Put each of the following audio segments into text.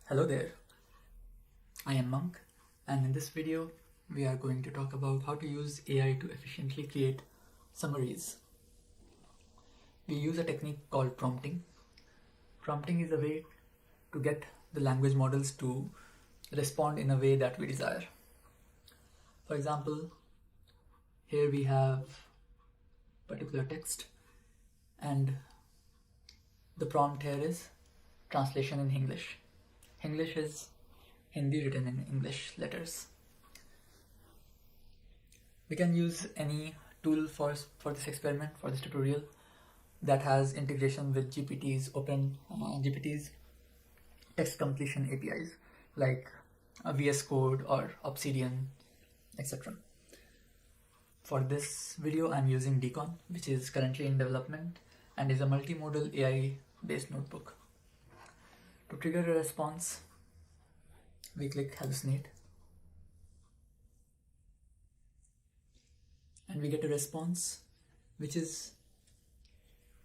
Hello there, I am Monk, and in this video we are going to talk about how to use AI to efficiently create summaries. We use a technique called prompting. Prompting is a way to get the language models to respond in a way that we desire. For example, here we have particular text and the prompt here is translation in Hinglish. Hinglish is Hindi written in English letters. We can use any tool for this experiment, for this tutorial, that has integration with Open GPT's text completion APIs like VS Code or Obsidian, etc. For this video, I'm using Decon, which is currently in development and is a multimodal AI-based notebook. To trigger a response, we click hallucinate and we get a response which is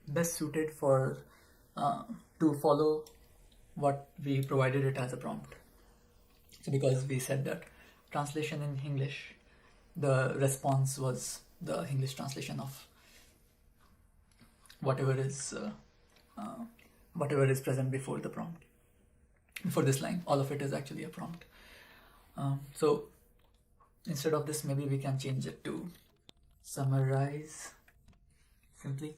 best suited for to follow what we provided it as a prompt. So because we said that translation in English, the response was the English translation of whatever is present before the prompt. Before this line, all of it is actually a prompt. So instead of this, maybe we can change it to summarize simply.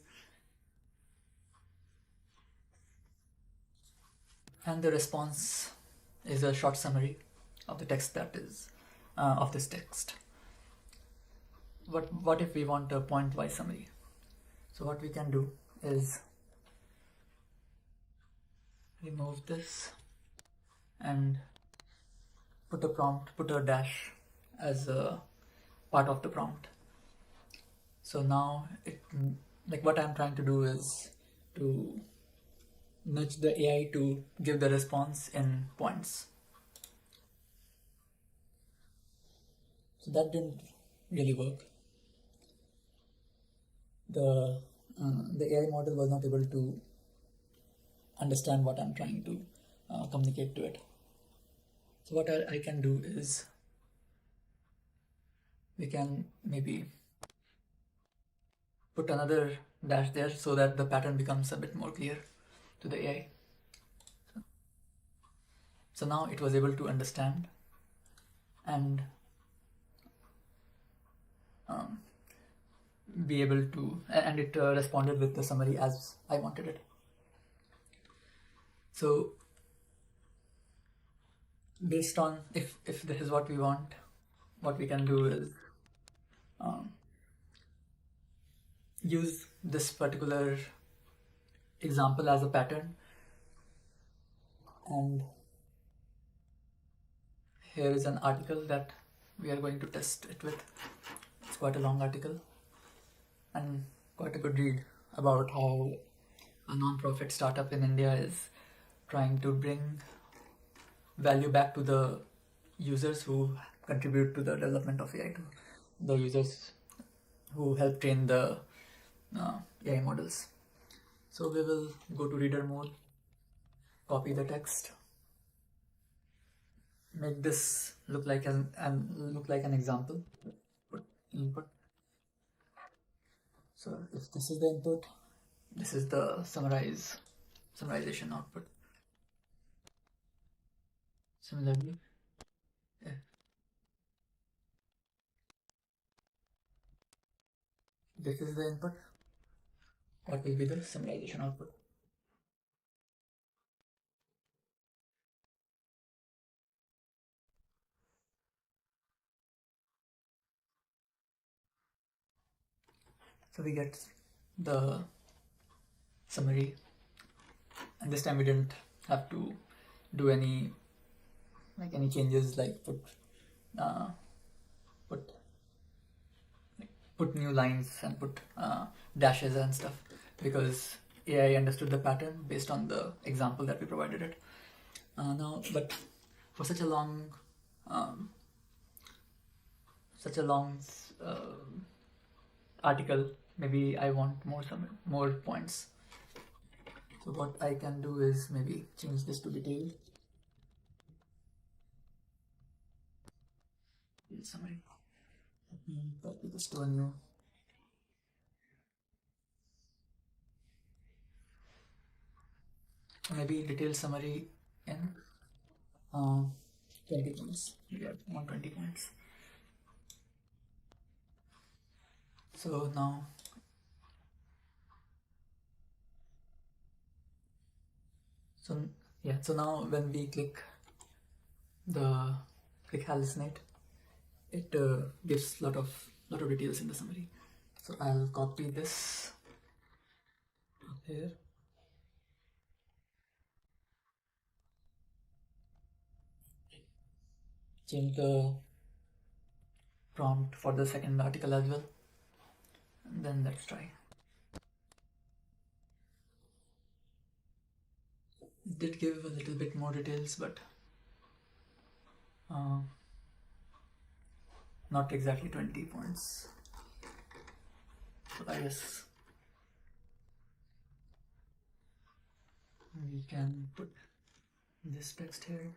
And the response is a short summary of the text that is of this text. What if we want a point-wise summary? So what we can do is remove this and put a dash as a part of the prompt. So now what I'm trying to do is to nudge the AI to give the response in points. So that didn't really work. The AI model was not able to understand what I'm trying to communicate to it. So what I can do is we can maybe put another dash there so that the pattern becomes a bit more clear to the AI. So now it was able to understand and be able to, and it responded with the summary as I wanted it. So based on if this is what we want, what we can do is use this particular example as a pattern, and here is an article that we are going to test it with. It's quite a long article and quite a good read about how a non-profit startup in India is trying to bring value back to the users who contribute to the development of AI, to the users who help train the AI models. So we will go to reader mode, copy the text, make this look like an example, put input. So if this is the input, this is the summarization output. Similarly, if this is the input, what will be the summarization output? So we get the summary, and this time we didn't have to do any changes like put new lines and put dashes and stuff, because AI understood the pattern based on the example that we provided it. Now, but for such a long article, maybe I want more points. So what I can do is maybe change this to detailed. detailed summary. Copy this to a new. Maybe detailed summary in 20 points. We have 120 points. So now so now when we click hallucinate, it gives lot of details in the summary. So I'll copy this here, change the prompt for the second article as well, and then let's try. It did give a little bit more details, but not exactly 20 points. So I guess we can put this text here.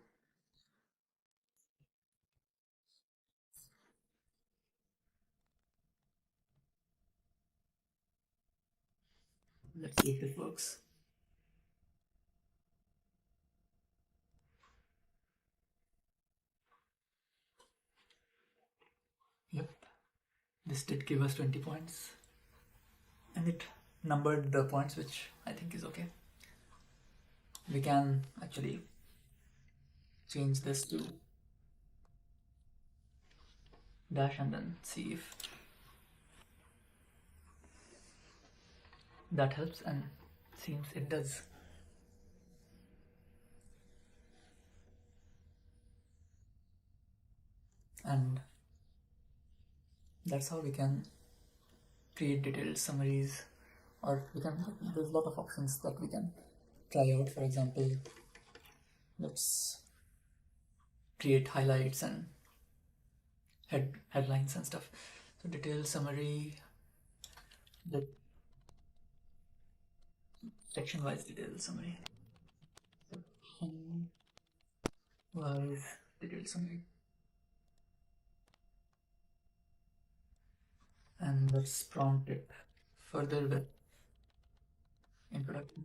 Let's see if it works. Yep, this did give us 20 points, and it numbered the points, which I think is okay. We can actually change this to dash and then see if that helps, and seems it does. And that's how we can create detailed summaries, or there's a lot of options that we can try out. For example, let's create highlights and headlines and stuff. So detailed summary, the section wise detailed summary, wise detailed summary, and let's prompt it further with introduction.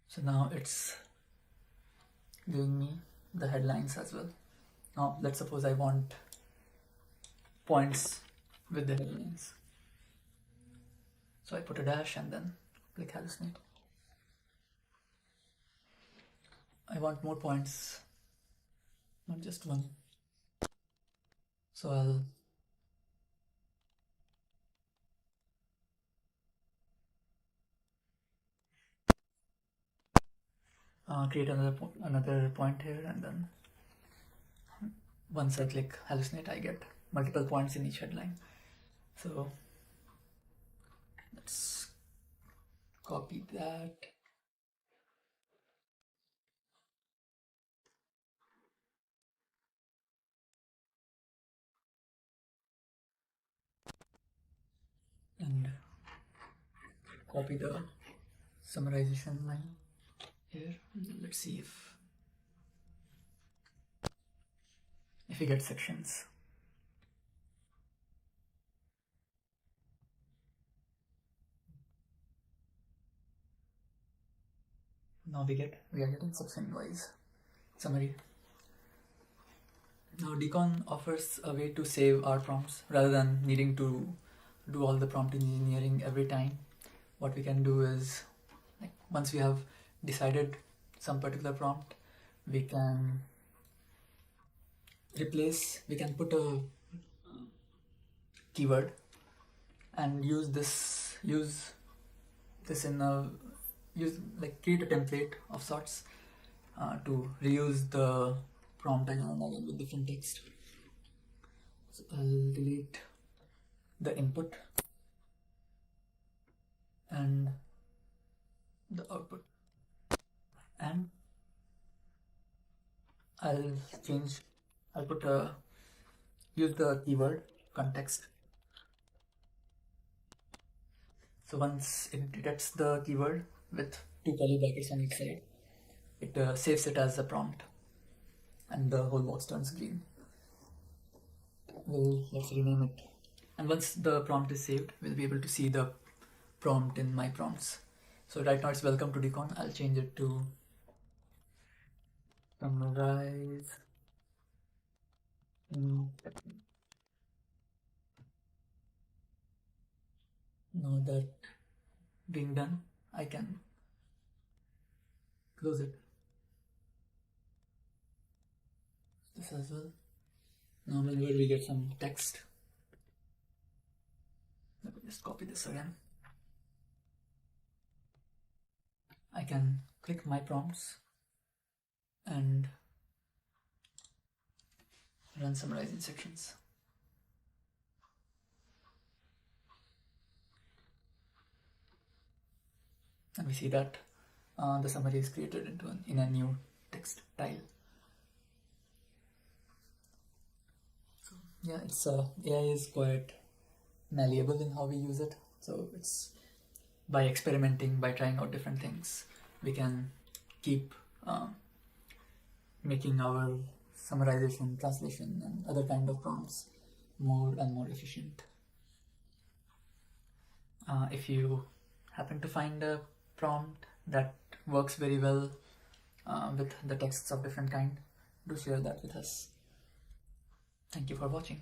So now it's giving me the headlines as well. Now let's suppose I want points with the headlines. So I put a dash and then click hallucinate. I want more points, not just one. So I'll create another point here, and then once I click hallucinate, I get multiple points in each headline. So let's copy that. And copy the summarization line here. Let's see if we get sections. Now we are getting section wise summary. Now Decon offers a way to save our prompts rather than needing to do all the prompt engineering every time. What we can do is, like, once we have decided some particular prompt, we can put a keyword and use this in create a template of sorts to reuse the prompt again and again with different text. So I'll delete the input and the output, and I'll use the keyword context So once it detects the keyword with two curly brackets on each side, it saves it as a prompt, and the whole box turns green. Let's rename it. And once the prompt is saved, we'll be able to see the prompt in my prompts. So right now it's welcome to Decon. I'll change it to summarize. Now that being done, I can close it. This as well. Now whenever we get some text, let me just copy this again. I can click my prompts and run summarizing sections. And we see that the summary is created in a new text tile. So yeah, it's AI is quite malleable in how we use it. So it's by experimenting, by trying out different things, we can keep making our summarization, translation, and other kind of prompts more and more efficient. If you happen to find a prompt that works very well with the texts of different kind, do share that with us. Thank you for watching.